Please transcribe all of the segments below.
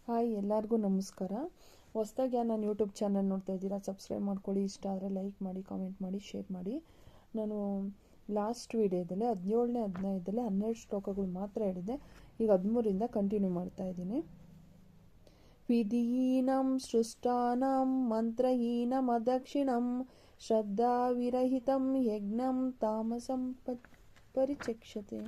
Hi, ಎಲ್ಲರಿಗೂ ನಮಸ್ಕಾರ. ಹೊಸದಾಗಿ ನಾನು ಯೂಟ್ಯೂಬ್ ಚಾನಲ್ ನೋಡ್ತಾ ಇದ್ದೀರಾ, ಸಬ್ಸ್ಕ್ರೈಬ್ ಮಾಡ್ಕೊಳ್ಳಿ. ಇಷ್ಟ ಆದರೆ ಲೈಕ್ ಮಾಡಿ, ಕಾಮೆಂಟ್ ಮಾಡಿ, ಶೇರ್ ಮಾಡಿ. ನಾನು ಲಾಸ್ಟ್ ವಿಡಿಯೋದಲ್ಲಿ 17ನೇ ಅಧ್ಯಾಯದಲ್ಲಿ 12 ಶ್ಲೋಕಗಳು ಮಾತ್ರ ಹೇಳಿದೆ. ಈಗ 13ರಿಂದ ಕಂಟಿನ್ಯೂ ಮಾಡ್ತಾ ಇದ್ದೀನಿ. ವಿಧೀನಂ ಸೃಷ್ಟಾನಂ ಮಂತ್ರಹೀನಂ ಅದಕ್ಷಿಣಂ ಶ್ರದ್ಧಾ ವಿರಹಿತಂ ಯಜ್ಞಂ ತಾಮಸಂ ಪರಿಚಕ್ಷತೆ.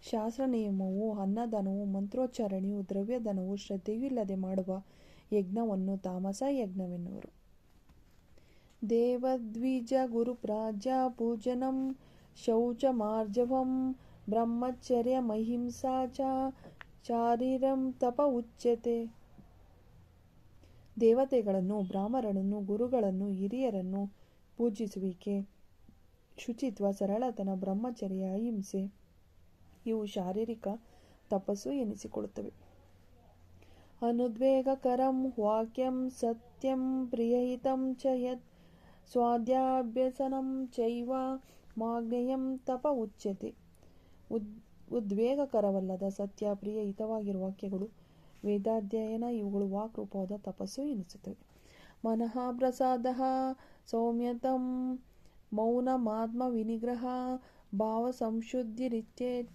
ಶಾಸ್ತ್ರ ನಿಯಮವು, ಅನ್ನದಾನವು, ಮಂತ್ರೋಚ್ಚಾರಣೆಯು, ದ್ರವ್ಯದಾನವು ಶ್ರದ್ಧೆಯೂ ಇಲ್ಲದೆ ಮಾಡುವ ಯಜ್ಞವನ್ನು ತಾಮಸ ಯಜ್ಞವೆನ್ನುವರು. ದೇವದ್ವಿಜ ಗುರುಪ್ರಾಜ್ಯ ಪೂಜನಂ ಶೌಚಮಾರ್ಜವಂ ಬ್ರಹ್ಮಚರ್ಯ ಮಹಿಂಸಾ ಚಾರಿರಂ ತಪ ಉಚ್ಯತೆ. ದೇವತೆಗಳನ್ನು, ಬ್ರಾಹ್ಮಣರನ್ನು, ಗುರುಗಳನ್ನು, ಹಿರಿಯರನ್ನು ಪೂಜಿಸುವಿಕೆ, ಶುಚಿತ್ವ, ಸರಳತನ, ಬ್ರಹ್ಮಚರ್ಯ, ಅಹಿಂಸೆ ಇವು ಶಾರೀರಿಕ ತಪಸ್ಸು ಎನಿಸಿಕೊಳ್ಳುತ್ತವೆ. ಅನುದ್ವೇಗಕರಂ ವಾಕ್ಯಂ ಸತ್ಯಂ ಪ್ರಿಯಹಿತಂ ಚ ಯತ್ ಸ್ವಾಧ್ಯಾಭ್ಯಸನಂ ಚೈವ ಮಾಗ್ನೇಯಂ ತಪ ಉಚ್ಯತೆ. ಉದ್ವೇಗಕರವಲ್ಲದ, ಸತ್ಯ, ಪ್ರಿಯ, ಹಿತವಾಗಿರುವ ವಾಕ್ಯಗಳು, ವೇದಾಧ್ಯಯನ ಇವುಗಳು ವಾಕ್ರೂಪವಾದ ತಪಸ್ಸು ಎನಿಸುತ್ತವೆ. ಮನಃ ಪ್ರಸಾದ ಸೌಮ್ಯತಂ ಮೌನಮಾತ್ಮ ವಿನಿಗ್ರಹ ಭಾವ ಸಂಶುದ್ಧಿರಿತ್ಯೇತ್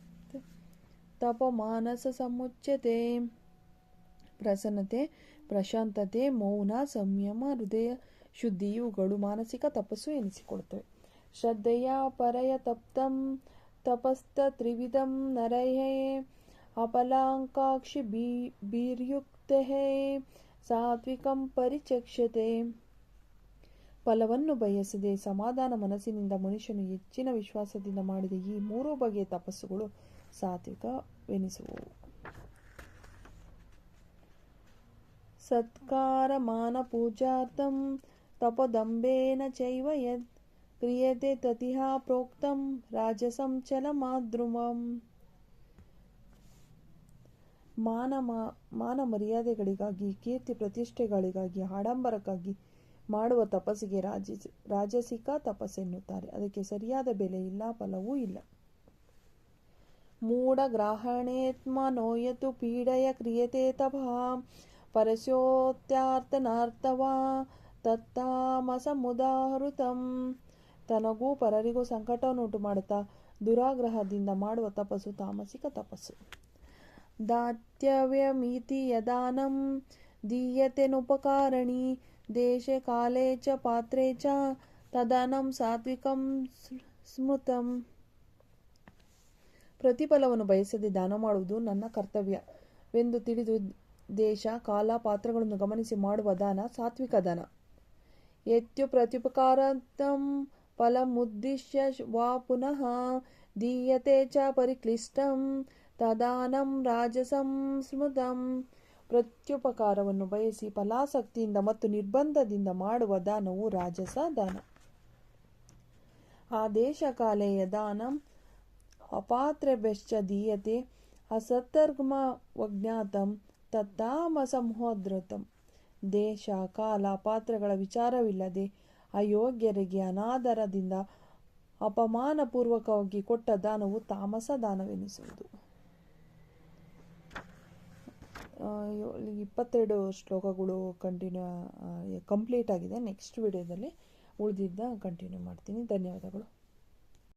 ತಪ ಮಾನಸ ಸಮುಚ್ಯತೆ. ಪ್ರಸನ್ನತೆ, ಪ್ರಶಾಂತತೆ, ಮೌನ, ಸಂಯಮ, ಹೃದಯ ಶುದ್ಧಿ ಇವುಗಳು ಮಾನಸಿಕ ತಪಸ್ಸು ಎನಿಸಿಕೊಳ್ಳುತ್ತವೆ. ಶ್ರದ್ಧೆಯ ಪರಯ ತಪ್ತಂ ತಪಸ್ತ ತ್ರಿವಿಧಂ ನರಹೇ ಅಪಲಾಂಕಾಕ್ಷಿ ಬೀರ್ಯುಕ್ತೆ ಸಾತ್ವಿಕಂ ಪರಿಚಕ್ಷತೆ. ಫಲವನ್ನು ಬಯಸದೆ ಸಮಾಧಾನ ಮನಸ್ಸಿನಿಂದ ಮನುಷ್ಯನು ಹೆಚ್ಚಿನ ವಿಶ್ವಾಸದಿಂದ ಮಾಡಿದ ಈ 3 ಬಗೆಯ ತಪಸ್ಸುಗಳು ಸಾತ್ವಿಕವೆನಿಸುವವು. ಸತ್ಕಾರ ಮಾನ ಪೂಜಾರ್ಥಂ ತಪೋದಂಭೇನ ಚೈವ ಯದ್ ಕ್ರಿಯತೆ ತತಿಹ ಪ್ರೋಕ್ತಂ ರಾಜಸಂ ಚಲಮಾದ್ರುಮಂ. ಮಾನ ಮರ್ಯಾದೆಗಳಿಗಾಗಿ, ಕೀರ್ತಿ ಪ್ರತಿಷ್ಠೆಗಳಿಗಾಗಿ, ಆಡಂಬರಕ್ಕಾಗಿ ಮಾಡುವ ತಪಸ್ಸಿಗೆ ರಾಜಸಿಕ ತಪಸ್ಸೆನ್ನುತ್ತಾರೆ. ಅದಕ್ಕೆ ಸರಿಯಾದ ಬೆಲೆ ಇಲ್ಲ, ಫಲವೂ ಇಲ್ಲ. ಮೂಢ ಗ್ರಹಣೇತ್ಮನೋಯತು ಪೀಡಯ ಕ್ರಿಯತೆ ತಪಃ ಪರಸ್ಯೋತ್ಯಾರ್ಥನಾರ್ಥವಾ ತತ್ತಾಮಸಮುದಾಹೃತಂ. ತನಗೂ ಪರರಿಗೂ ಸಂಕಟವನ್ನು ಉಂಟು ಮಾಡುತ್ತಾ ದುರಾಗ್ರಹದಿಂದ ಮಾಡುವ ತಪಸ್ಸು ತಾಮಸಿಕ ತಪಸ್ಸು. ದಾತ್ಯವ್ಯಮಿತಿ ಯದಾನಂ ದೀಯತೆನುಪಕಾರಣಿ ದೇಶೆ ಕಾಲೇ ಚ ಪಾತ್ರೇ ಚ ತದಾನಂ ಸಾತ್ವಿಕಂ ಸ್ಮೃತಂ. ಪ್ರತಿಫಲವನ್ನು ಬಯಸದೆ ದಾನ ಮಾಡುವುದು ನನ್ನ ಕರ್ತವ್ಯವೆಂದು ತಿಳಿದು ದೇಶ, ಕಾಲ, ಪಾತ್ರಗಳನ್ನು ಗಮನಿಸಿ ಮಾಡುವ ದಾನ ಸಾತ್ವಿಕ ದಾನ. ಯತ್ಯು ಪ್ರತ್ಯುಪಕಾರಾರ್ಥಂ ಫಲಮುದ್ದಿಶ್ಯ ವಾ ಪುನಃ ದೀಯತೆ ಚ ಪರಿಕ್ಲಿಷ್ಟಂ ತದಾನಂ ರಾಜಸಂ ಸ್ಮೃತಂ. ಪ್ರತ್ಯುಪಕಾರವನ್ನು ಬಯಸಿ ಫಲಾಸಕ್ತಿಯಿಂದ ಮತ್ತು ನಿರ್ಬಂಧದಿಂದ ಮಾಡುವ ದಾನವು ರಾಜಸ ದಾನ. ಆದೇಶ ಕಾಲೇಯ ದಾನಂ ಅಪಾತ್ರೇಭ್ಯಶ್ಚ ದೀಯತೆ ಅಸತ್ತರ್ಗಮವಜ್ಞಾತಂ ತತ್ತಾಮಸಮುದ್ರತಂ. ದೇಶ, ಕಾಲ, ಪಾತ್ರಗಳ ವಿಚಾರವಿಲ್ಲದೆ ಅಯೋಗ್ಯರಿಗೆ ಅನಾದರದಿಂದ ಅಪಮಾನಪೂರ್ವಕವಾಗಿ ಕೊಟ್ಟ ದಾನವು ತಾಮಸ ದಾನವೆನಿಸುವುದು. 22 ಶ್ಲೋಕಗಳು ಕಂಪ್ಲೀಟ್ ಆಗಿದೆ. ನೆಕ್ಸ್ಟ್ ವಿಡಿಯೋದಲ್ಲಿ ಉಳಿದಿದ್ದ ಕಂಟಿನ್ಯೂ ಮಾಡ್ತೀನಿ. ಧನ್ಯವಾದಗಳು.